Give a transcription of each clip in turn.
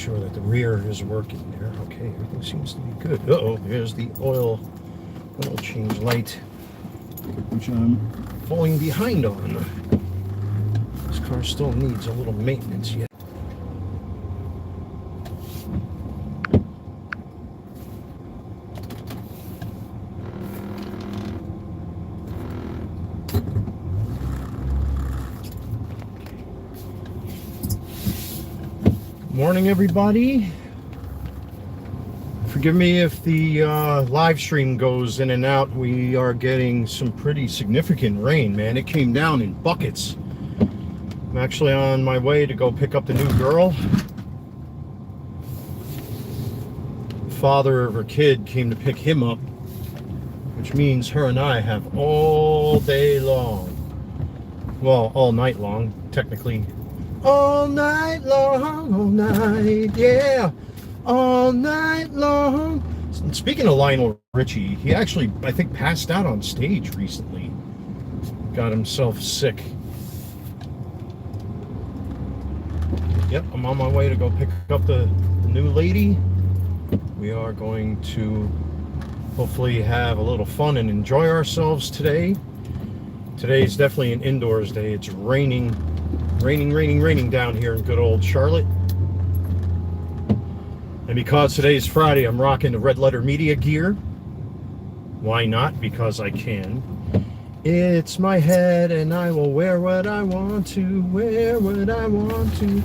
sure that the rear is working there. Okay, everything seems to be good. Uh-oh, there's the oil change light, which I'm falling behind on. This car still needs a little maintenance yet. Morning, everybody. Forgive me if the live stream goes in and out. We are getting some pretty significant rain, man. It came down in buckets. I'm actually on my way to go pick up the new girl. The father of her kid came to pick him up, which means her and I have all day long. Well, all night long, technically. All night long, all night, yeah, all night long. And speaking of Lionel Richie, he actually, I think, passed out on stage recently. Got himself sick. Yep, I'm on my way to go pick up the new lady. We are going to hopefully have a little fun and enjoy ourselves today. Today's definitely an indoors day. It's raining down here in good old Charlotte. And because today's Friday, I'm rocking the Red Letter Media gear. Why not? Because I can. It's my head and I will wear what I want to, wear what I want to.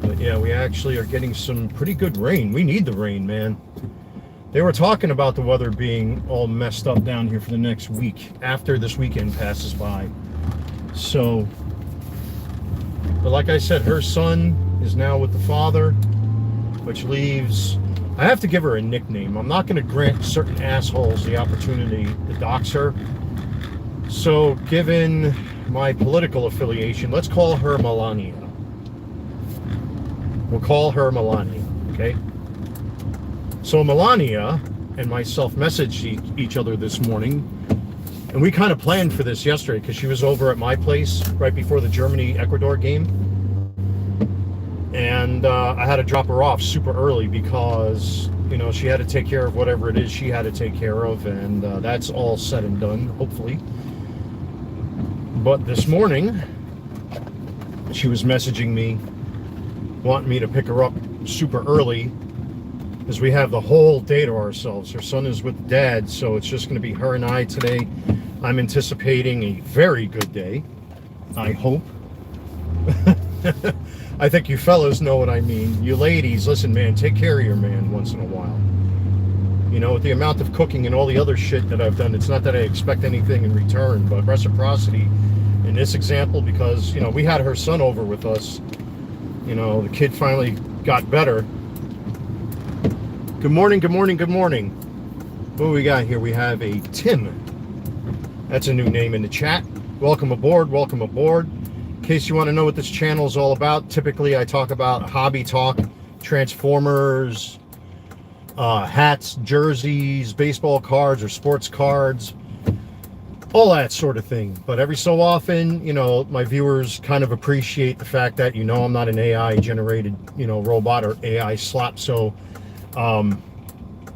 But yeah, we actually are getting some pretty good rain. We need the rain, man. They were talking about the weather being all messed up down here for the next week after this weekend passes by. So, but like I said, her son is now with the father, which leaves, I have to give her a nickname. I'm not going to grant certain assholes the opportunity to dox her. So, given my political affiliation, let's call her Melania. We'll call her Melania, okay? So Melania and myself messaged each other this morning, and we kind of planned for this yesterday because she was over at my place right before the Germany-Ecuador game. And I had to drop her off super early because, you know, she had to take care of whatever it is she had to take care of, and that's all said and done, hopefully. But this morning, she was messaging me, wanting me to pick her up super early, as we have the whole day to ourselves. Her son is with dad, so it's just going to be her and I today. I'm anticipating a very good day, I hope. I think you fellas know what I mean. You ladies, listen, man, take care of your man once in a while. You know, with the amount of cooking and all the other shit that I've done, it's not that I expect anything in return, but reciprocity in this example, because, you know, we had her son over with us. You know, the kid finally got better. Good morning, good morning, good morning. What do we got here? We have a Tim. That's a new name in the chat. Welcome aboard, welcome aboard. In case you want to know what this channel is all about, typically I talk about hobby talk, Transformers, hats, jerseys, baseball cards or sports cards, all that sort of thing. But every so often, you know, my viewers kind of appreciate the fact that, you know, I'm not an AI generated, you know, robot or AI slop. So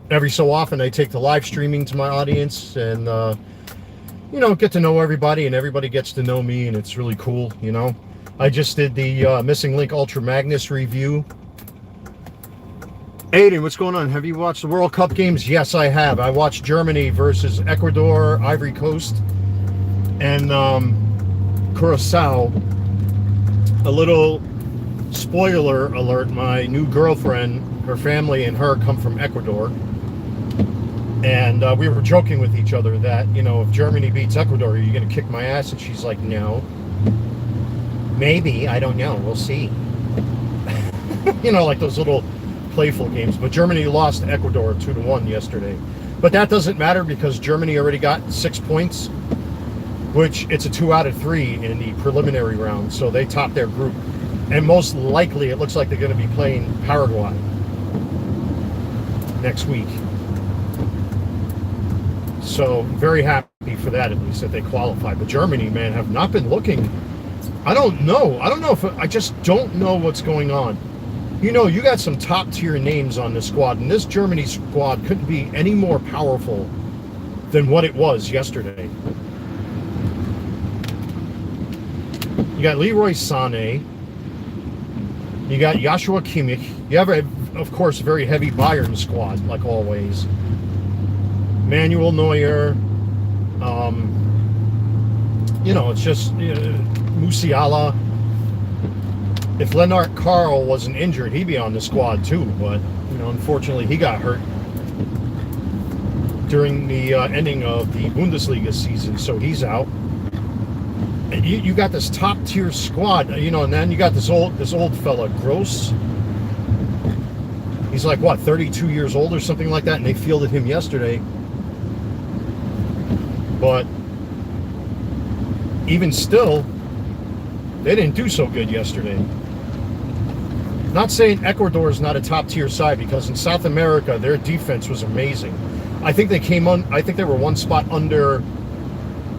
every so often I take the live streaming to my audience and, you know, get to know everybody, and everybody gets to know me, and it's really cool, you know. I just did the Missing Link Ultra Magnus review. Aiden, what's going on? Have you watched the World Cup games? Yes, I have. I watched Germany versus Ecuador, Ivory Coast, and Curacao. A little spoiler alert, my new girlfriend, her family and her come from Ecuador. And we were joking with each other that, you know, if Germany beats Ecuador, are you going to kick my ass? And she's like, no. Maybe. I don't know. We'll see. You know, like those little playful games. But Germany lost to Ecuador 2-1 yesterday. But that doesn't matter because Germany already got 6 points, which it's a 2 out of 3 in the preliminary round. So they topped their group. And most likely, it looks like they're going to be playing Paraguay next week. So very happy for that, at least, that they qualified. But Germany, man, have not been looking. I don't know if I just don't know what's going on. You know, you got some top tier names on this squad, and this Germany squad couldn't be any more powerful than what it was yesterday. You got Leroy Sané. You got Joshua Kimmich. You have, of course, a very heavy Bayern squad, like always. Manuel Neuer. You know, it's just Musiala. If Lennart Karl wasn't injured, he'd be on the squad too. But, you know, unfortunately, he got hurt during the ending of the Bundesliga season, so he's out. And you got this top tier squad, you know, and then you got this old fella, Gross. He's like, what, 32 years old or something like that, and they fielded him yesterday. But even still, they didn't do so good yesterday. Not saying Ecuador is not a top tier side, because in South America their defense was amazing. I think they were one spot under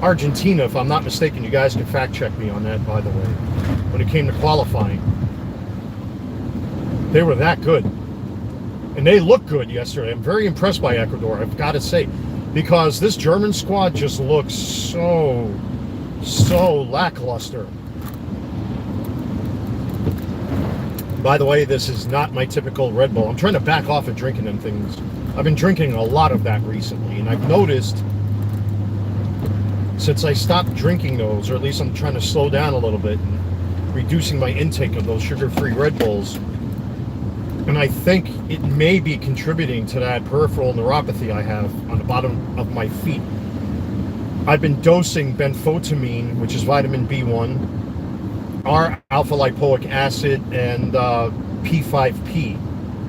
Argentina, if I'm not mistaken. You guys can fact check me on that, by the way. When it came to qualifying, they were that good, and they looked good yesterday. I'm very impressed by Ecuador, I've got to say, because this German squad just looks so lackluster. By the way, this is not my typical Red Bull. I'm trying to back off of drinking them things. I've been drinking a lot of that recently, and I've noticed since I stopped drinking those, or at least I'm trying to slow down a little bit and reducing my intake of those sugar-free Red Bulls, and I think it may be contributing to that peripheral neuropathy I have on the bottom of my feet. I've been dosing benfotiamine, which is vitamin B1, R-alpha-lipoic acid, and P5P,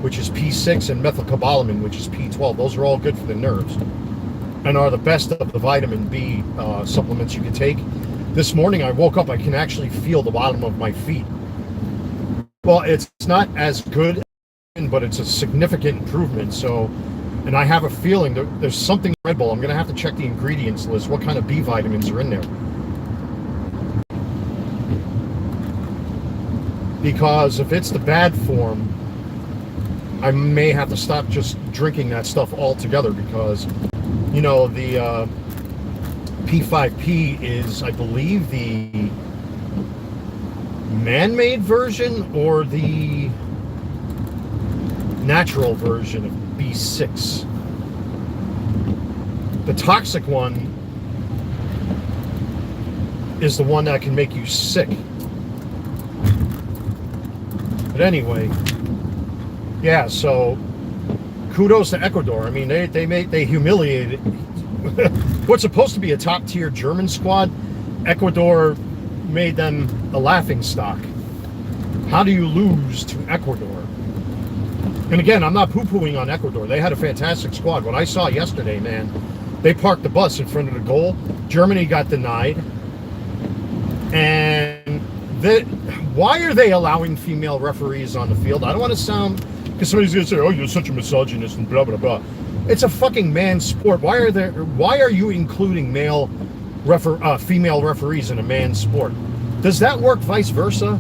which is P6, and methylcobalamin, which is P12. Those are all good for the nerves and are the best of the vitamin B supplements you can take. This morning I woke up, I can actually feel the bottom of my feet. Well, it's not as good, but it's a significant improvement. So, and I have a feeling that there's something in Red Bull. I'm going to have to check the ingredients list, what kind of B vitamins are in there. Because if it's the bad form, I may have to stop just drinking that stuff altogether, because, you know, the P5P is, I believe, the man-made version or the natural version of B6. The toxic one is the one that can make you sick. But anyway, yeah, so kudos to Ecuador. I mean, they humiliated what's supposed to be a top tier German squad. Ecuador made them a laughing stock. How do you lose to Ecuador? And again, I'm not poo-pooing on Ecuador. They had a fantastic squad. What I saw yesterday, man, they parked the bus in front of the goal. Germany got denied. And why are they allowing female referees on the field? I don't want to sound, because somebody's going to say, oh, you're such a misogynist and blah, blah, blah. It's a fucking man's sport. Why are you including female referees in a man's sport? Does that work vice versa?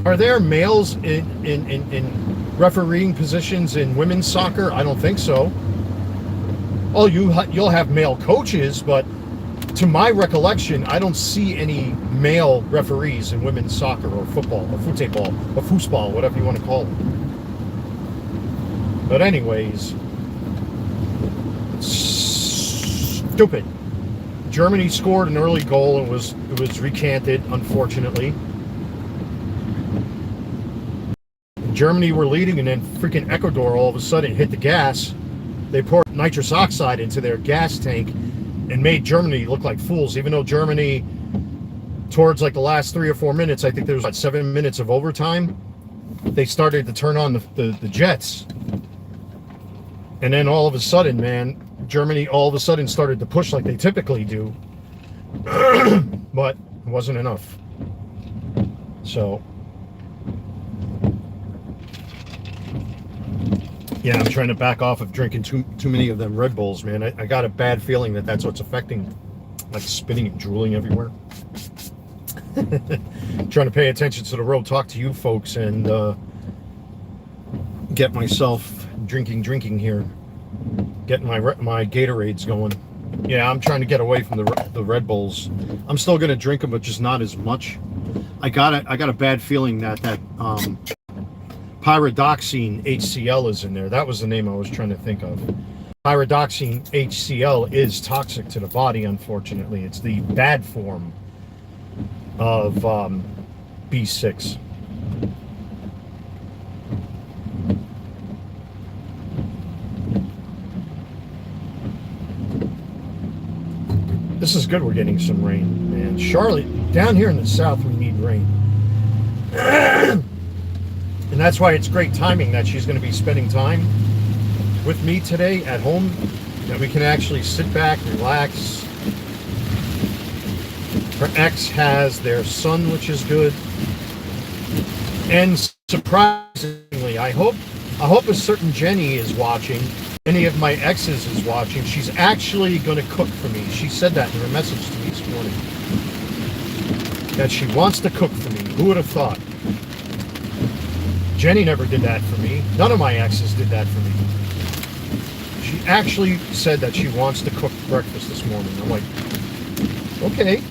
Are there males in refereeing positions in women's soccer? I don't think so. Oh, you'll have male coaches, but to my recollection, I don't see any male referees in women's soccer or football or football or foosball, whatever you want to call it. But anyways, stupid. Germany scored an early goal and it was recanted, unfortunately. Germany were leading, and then freaking Ecuador all of a sudden hit the gas. They poured nitrous oxide into their gas tank and made Germany look like fools, even though Germany, towards like the last 3 or 4 minutes, I think there was like 7 minutes of overtime, they started to turn on the jets. And then all of a sudden, man, Germany all of a sudden started to push like they typically do. But it wasn't enough. So, yeah, I'm trying to back off of drinking too many of them Red Bulls, man. I got a bad feeling that that's what's affecting, like spitting and drooling everywhere. Trying to pay attention to the road, talk to you folks, and get myself drinking here. Getting my Gatorades going. Yeah, I'm trying to get away from the Red Bulls. I'm still gonna drink them, but just not as much. I got a bad feeling that pyridoxine HCl is in there. That was the name I was trying to think of. Pyridoxine HCl is toxic to the body, unfortunately. It's the bad form of B6. This is good we're getting some rain. And Charlotte, down here in the south, we need rain. And that's why it's great timing that she's going to be spending time with me today at home, that we can actually sit back, relax. Her ex has their son, which is good. And surprisingly, I hope a certain Jenny is watching, any of my exes is watching. She's actually going to cook for me. She said that in her message to me this morning, that she wants to cook for me. Who would have thought? Jenny never did that for me. None of my exes did that for me. She actually said that she wants to cook breakfast this morning. I'm like, okay.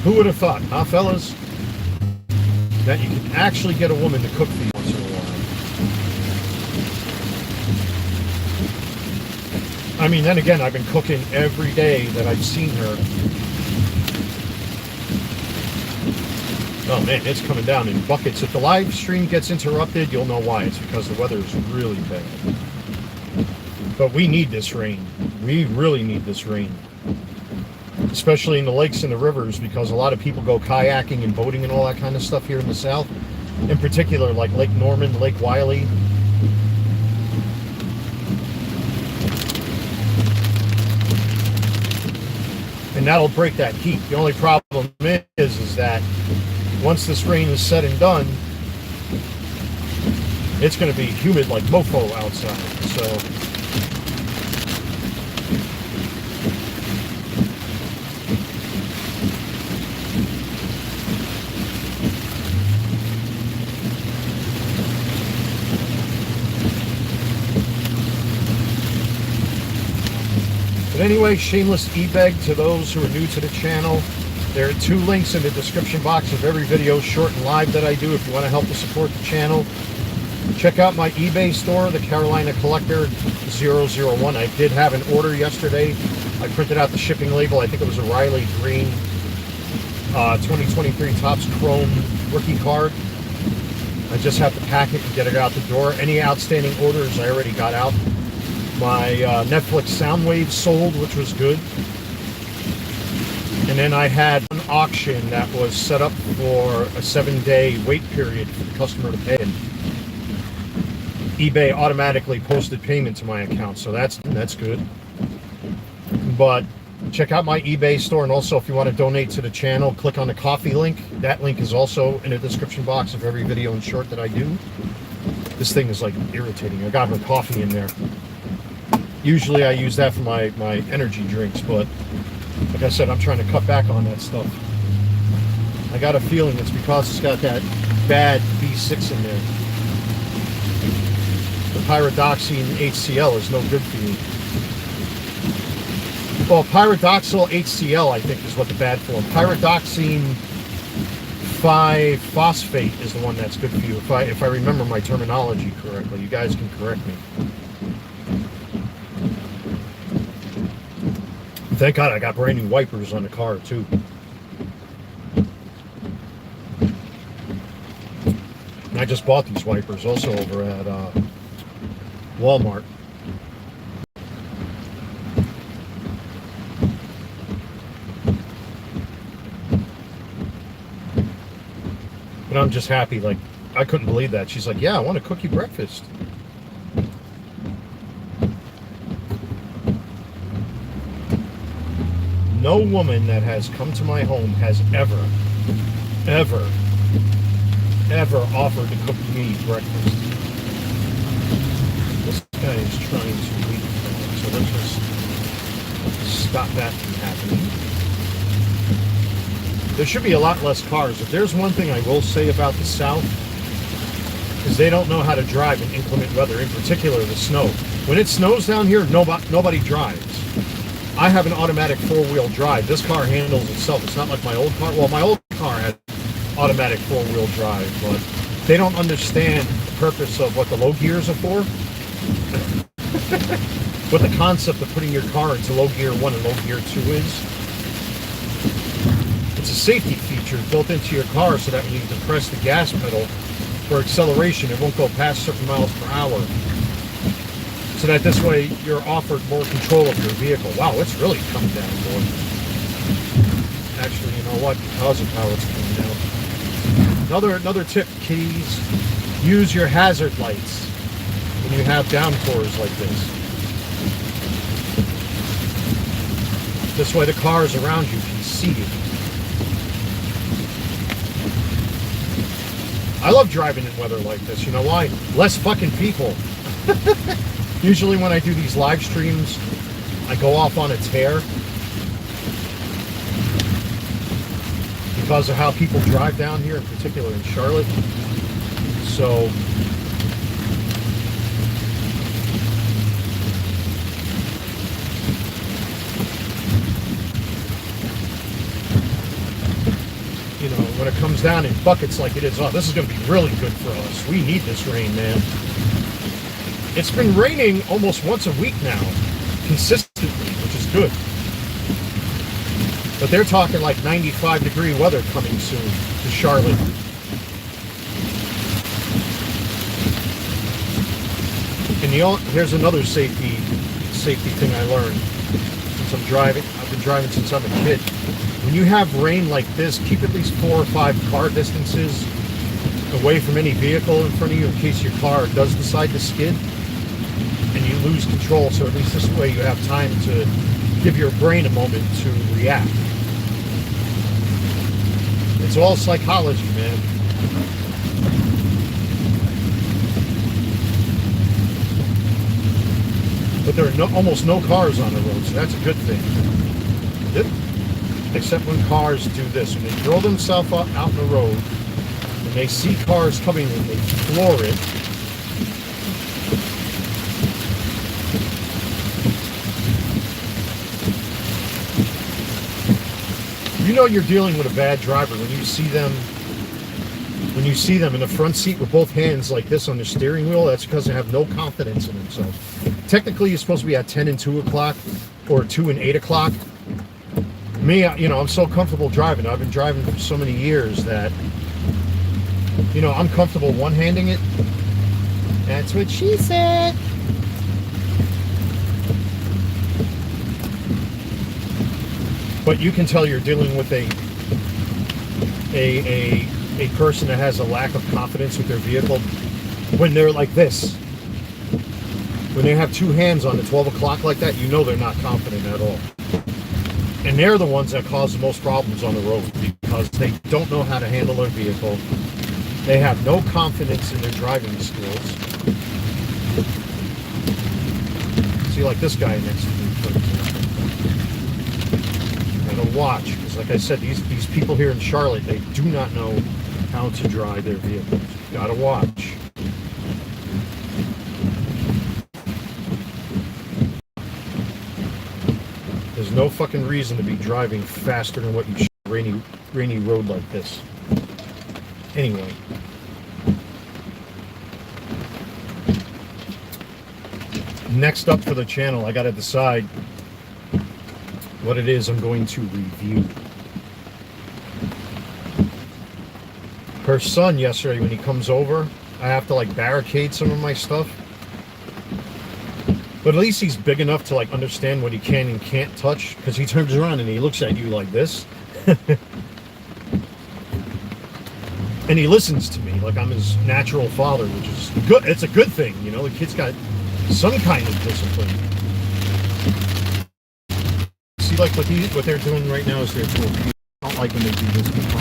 Who would have thought, huh, fellas? That you can actually get a woman to cook for you once in a while. I mean, then again, I've been cooking every day that I've seen her. Oh man, it's coming down in buckets. If the live stream gets interrupted, you'll know why. It's because the weather is really bad. But we need this rain. We really need this rain. Especially in the lakes and the rivers, because a lot of people go kayaking and boating and all that kind of stuff here in the south. In particular, like Lake Norman, Lake Wylie. And that'll break that heat. The only problem is that once this rain is said and done, it's going to be humid like mofo outside. So but anyway, shameless e-beg to those who are new to the channel. There are 2 links in the description box of every video, short and live, that I do if you want to help to support the channel. Check out my eBay store, the Carolina Collector 001. I did have an order yesterday. I printed out the shipping label. I think it was a Riley Green 2023 Topps Chrome rookie card. I just have to pack it and get it out the door. Any outstanding orders I already got out. My Netflix Soundwave sold, which was good. And then I had an auction that was set up for a 7-day wait period for the customer to pay. And eBay automatically posted payment to my account, so that's good. But check out my eBay store, and also if you want to donate to the channel, click on the coffee link. That link is also in the description box of every video and short that I do. This thing is like irritating. I got her coffee in there. Usually I use that for my energy drinks, but like I said, I'm trying to cut back on that stuff. I got a feeling it's because it's got that bad B6 in there. The pyridoxine HCl is no good for you. Well, pyridoxal HCl, I think, is what the bad form. Pyridoxine 5-phosphate is the one that's good for you. If I remember my terminology correctly, you guys can correct me. Thank God I got brand new wipers on the car too. And I just bought these wipers also over at Walmart. But I'm just happy, like, I couldn't believe that. She's like, yeah, I want to cook you breakfast. No woman that has come to my home has ever offered to cook me breakfast. This guy is trying to leave, so let's just stop that from happening. There should be a lot less cars. If there's one thing I will say about the South, is they don't know how to drive in inclement weather, in particular the snow. When it snows down here, nobody drives. I have an automatic four-wheel drive. This car handles itself. It's not like my old car. Well, my old car had automatic four-wheel drive, but they don't understand the purpose of what the low gears are for. What the concept of putting your car into low gear 1 and low gear 2 is. It's a safety feature built into your car so that when you depress the gas pedal for acceleration, it won't go past certain miles per hour. So that this way you're offered more control of your vehicle. Wow, it's really coming down, boy. Actually, you know what? Because of how it's coming down. Another tip, kiddies. Use your hazard lights when you have downpours like this. This way the cars around you can see you. I love driving in weather like this. You know why? Less fucking people. Usually when I do these live streams, I go off on a tear because of how people drive down here, in particular in Charlotte. So you know, when it comes down in buckets like it is, oh, this is going to be really good for us. We need this rain, man. It's been raining almost once a week now, consistently, which is good. But they're talking like 95-degree weather coming soon to Charlotte. And here's another safety thing I learned since I'm driving. I've been driving since I'm a kid. When you have rain like this, keep at least 4 or 5 car distances away from any vehicle in front of you in case your car does decide to skid and you lose control. So at least this way you have time to give your brain a moment to react. It's all psychology, man. But there are almost no cars on the road, so that's a good thing. Except when cars do this. When they throw themselves out in the road, when they see cars coming and they floor it, you know you're dealing with a bad driver when you see them in the front seat with both hands like this on the steering wheel. That's because they have no confidence in themselves. Technically, you're supposed to be at 10 and 2 o'clock or 2 and 8 o'clock. Me, you know, I'm so comfortable driving. I've been driving for so many years that, you know, I'm comfortable one-handing it. That's what she said. But you can tell you're dealing with a person that has a lack of confidence with their vehicle when they're like this. When they have 2 hands on the 12 o'clock like that, you know they're not confident at all. And they're the ones that cause the most problems on the road because they don't know how to handle their vehicle. They have no confidence in their driving skills. See, like this guy next to me, for example. Gotta watch, because like I said, these people here in Charlotte, they do not know how to drive their vehicles. Gotta watch. There's no fucking reason to be driving faster than what you should on a rainy road like this. Anyway. Next up for the channel, I gotta decide what it is I'm going to review. Her son yesterday, when he comes over, I have to like barricade some of my stuff. But at least he's big enough to like understand what he can and can't touch, because he turns around and he looks at you like this. And he listens to me like I'm his natural father, which is good. It's a good thing, you know. The kid's got some kind of discipline. See, like what they're doing right now is they're doing. I don't like when they do this because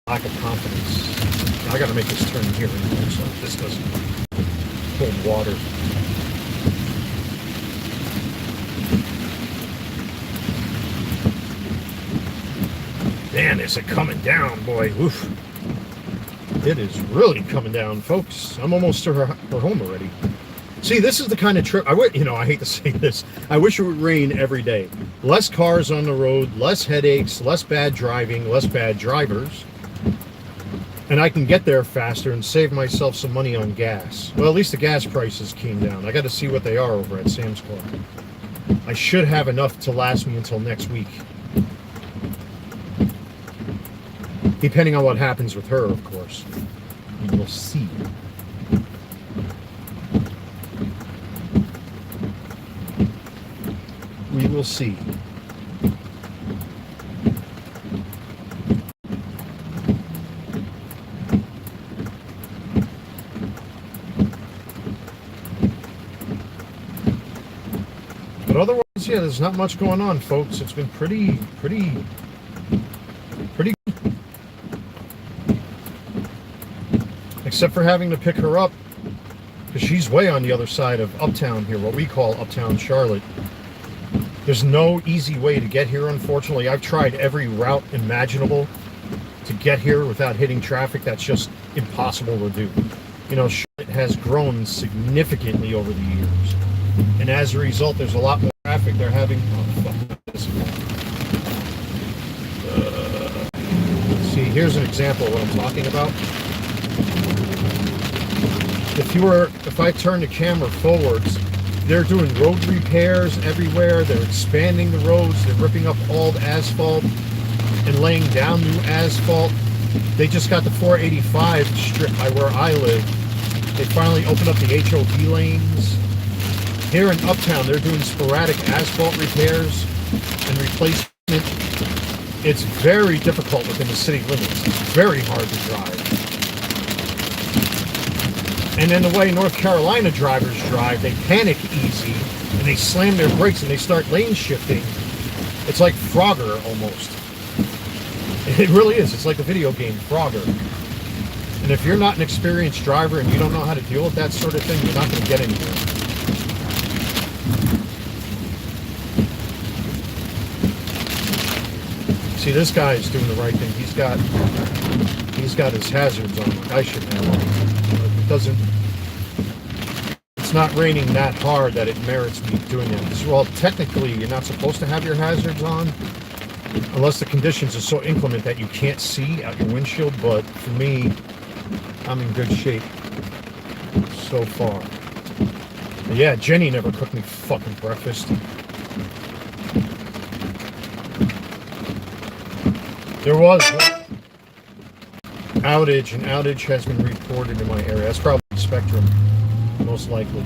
lack of confidence. I got to make this turn here anyway, so this doesn't hold water. Man, is it coming down, boy. Oof. It is really coming down, folks. I'm almost to her home already. See, this is the kind of trip, I hate to say this. I wish it would rain every day. Less cars on the road, less headaches, less bad driving, less bad drivers. And I can get there faster and save myself some money on gas. Well, at least the gas prices came down. I got to see what they are over at Sam's Club. I should have enough to last me until next week. Depending on what happens with her, of course. We will see. We will see. But otherwise, yeah, there's not much going on, folks. It's been pretty except for having to pick her up because she's way on the other side of uptown here, what we call uptown Charlotte. There's no easy way to get here, unfortunately. I've tried every route imaginable to get here without hitting traffic. That's just impossible to do. Charlotte has grown significantly over the years, and as a result, there's a lot more traffic. They're having see, here's an example of what I'm talking about. If I turn the camera forwards, they're doing road repairs everywhere. They're expanding the roads. They're ripping up old asphalt and laying down new asphalt. They just got the 485 strip by where I live. They finally opened up the HOV lanes. Here in Uptown, they're doing sporadic asphalt repairs and replacement. It's very difficult within the city limits. It's very hard to drive. And then the way North Carolina drivers drive, they panic easy, and they slam their brakes, and they start lane shifting. It's like Frogger, almost. It really is. It's like a video game, Frogger. And if you're not an experienced driver and you don't know how to deal with that sort of thing, you're not going to get anywhere. See, this guy is doing the right thing. He's got his hazards on, like I should have. It's not raining that hard that it merits me doing it. Well, technically, you're not supposed to have your hazards on unless the conditions are so inclement that you can't see out your windshield. But for me, I'm in good shape so far. But yeah, Jenny never cooked me fucking breakfast. There was outage. An outage has been reported in my area. That's probably Spectrum, most likely.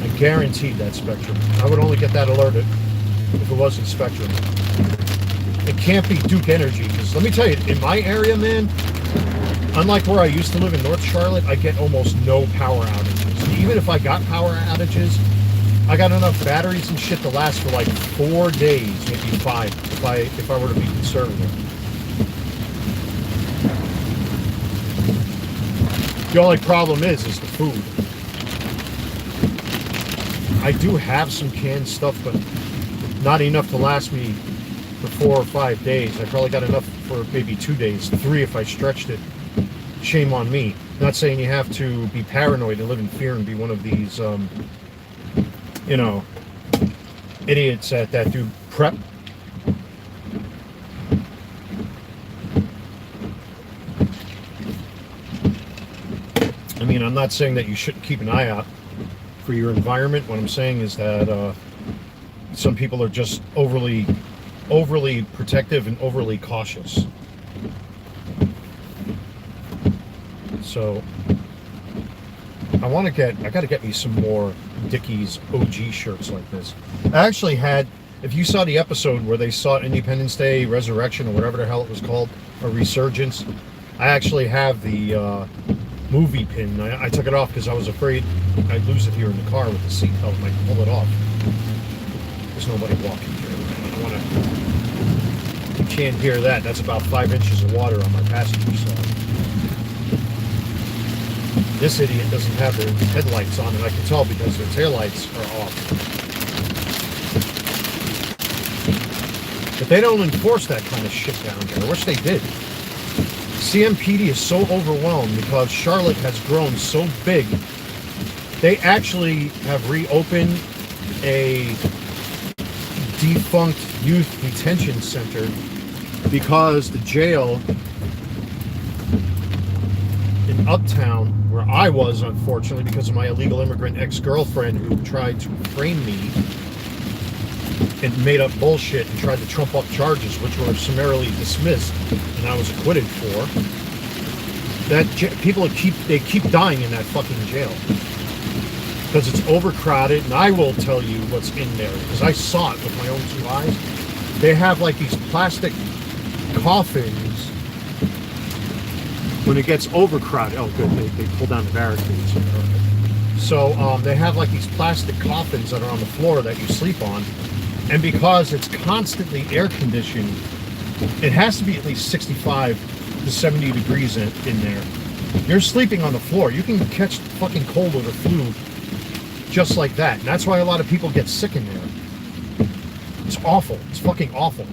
I guaranteed that Spectrum. I would only get that alerted if it wasn't Spectrum. It can't be Duke Energy, because let me tell you, in my area, man, unlike where I used to live in North Charlotte, I get almost no power outages. Even if I got power outages, I got enough batteries and shit to last for like 4 days, maybe 5, if I were to be conservative. The only problem is the food. I do have some canned stuff, but not enough to last me for 4 or 5 days. I probably got enough for maybe 2 days, 3 if I stretched it. Shame on me. Not saying you have to be paranoid and live in fear and be one of these, idiots that do prep. I mean, I'm not saying that you shouldn't keep an eye out for your environment. What I'm saying is that some people are just overly protective and overly cautious. So I got to get me some more Dickies OG shirts like this. I actually had, if you saw the episode where they saw Independence Day Resurrection or whatever the hell it was called, or Resurgence, I actually have the movie pin. I took it off because I was afraid I'd lose it here in the car with the seatbelt and I can pull it off. There's nobody walking here. You can't hear that. That's about 5 inches of water on my passenger side. This idiot doesn't have their headlights on, and I can tell because their taillights are off. But they don't enforce that kind of shit down here. I wish they did. CMPD is so overwhelmed because Charlotte has grown so big. They actually have reopened a defunct youth detention center because the jail in Uptown, where I was, unfortunately, because of my illegal immigrant ex-girlfriend who tried to frame me and made up bullshit and tried to trump up charges, which were summarily dismissed, and I was acquitted for. That people keep dying in that fucking jail because it's overcrowded, and I will tell you what's in there because I saw it with my own 2 eyes. They have like these plastic coffins when it gets overcrowded. Oh, good, they pull down the barricades. So they have like these plastic coffins that are on the floor that you sleep on. And because it's constantly air conditioned, it has to be at least 65 to 70 degrees in there. You're sleeping on the floor. You can catch fucking cold or the flu just like that. And that's why a lot of people get sick in there. It's awful. It's fucking awful.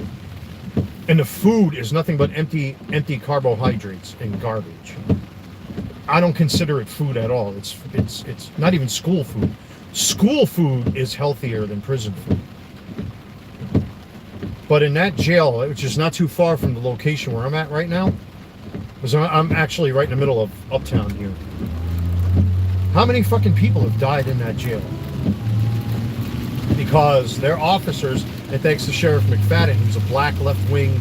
And the food is nothing but empty carbohydrates and garbage. I don't consider it food at all. It's not even school food. School food is healthier than prison food. But in that jail, which is not too far from the location where I'm at right now, because I'm actually right in the middle of Uptown here. How many fucking people have died in that jail? Because their officers, and thanks to Sheriff McFadden, who's a black left-wing,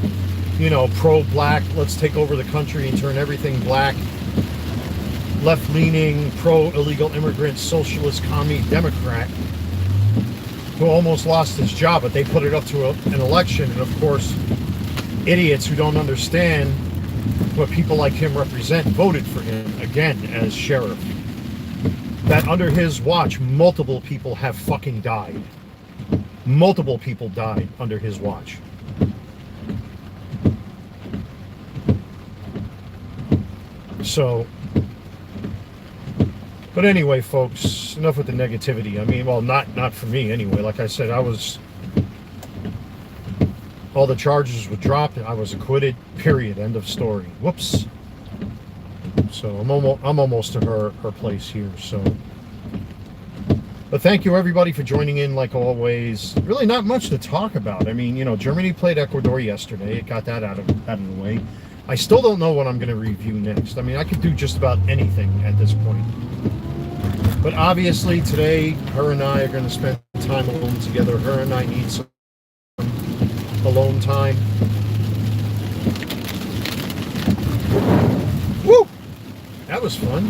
pro-black, let's take over the country and turn everything black, left-leaning, pro-illegal immigrant, socialist, commie, Democrat, who almost lost his job, but they put it up to an election, and of course, idiots who don't understand what people like him represent voted for him again as sheriff. That under his watch, multiple people have fucking died. Multiple people died under his watch. So, but anyway, folks, enough with the negativity. I mean, well, not for me anyway. Like I said, all the charges were dropped and I was acquitted, period, end of story. Whoops. So I'm almost to her place here, so. But thank you everybody for joining in like always. Really not much to talk about. I mean, Germany played Ecuador yesterday. It got that out of the way. I still don't know what I'm going to review next. I mean, I could do just about anything at this point. But obviously today, her and I are going to spend time alone together. Her and I need some alone time. Woo! That was fun.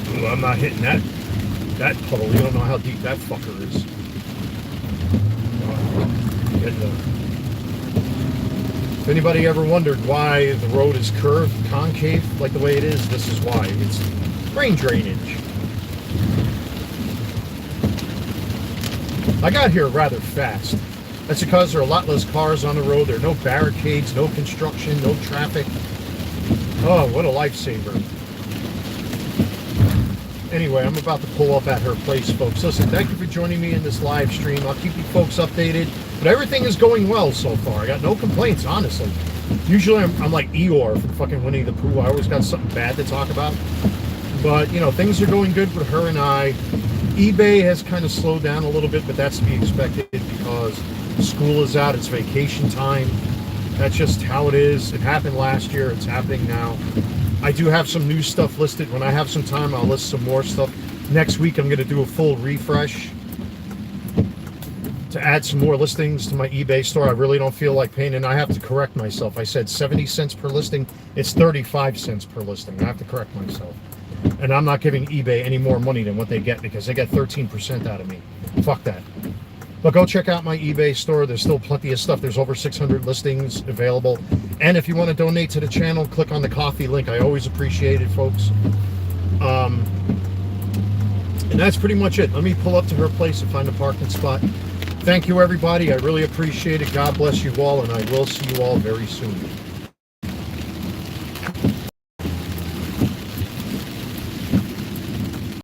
Ooh, I'm not hitting that puddle. You don't know how deep that fucker is. If anybody ever wondered why the road is curved, concave, like the way it is, this is why. It's rain drainage. I got here rather fast. That's because there are a lot less cars on the road. There are no barricades, no construction, no traffic. Oh, what a lifesaver. Anyway, I'm about to pull up at her place, folks. Listen, thank you for joining me in this live stream. I'll keep you folks updated. But everything is going well so far. I got no complaints, honestly. Usually I'm like Eeyore from fucking Winnie the Pooh. I always got something bad to talk about. But, things are going good with her and I. eBay has kind of slowed down a little bit, but that's to be expected because school is out. It's vacation time. That's just how it is. It happened last year. It's happening now. I do have some new stuff listed. When I have some time, I'll list some more stuff. Next week, I'm going to do a full refresh to add some more listings to my eBay store. I really don't feel like paying, and I have to correct myself. I said 70 cents per listing. It's 35 cents per listing. I have to correct myself. And I'm not giving eBay any more money than what they get because they get 13% out of me. Fuck that. But go check out my eBay store. There's still plenty of stuff. There's over 600 listings available. And if you want to donate to the channel, click on the coffee link. I always appreciate it, folks. And that's pretty much it. Let me pull up to her place and find a parking spot. Thank you, everybody. I really appreciate it. God bless you all, and I will see you all very soon.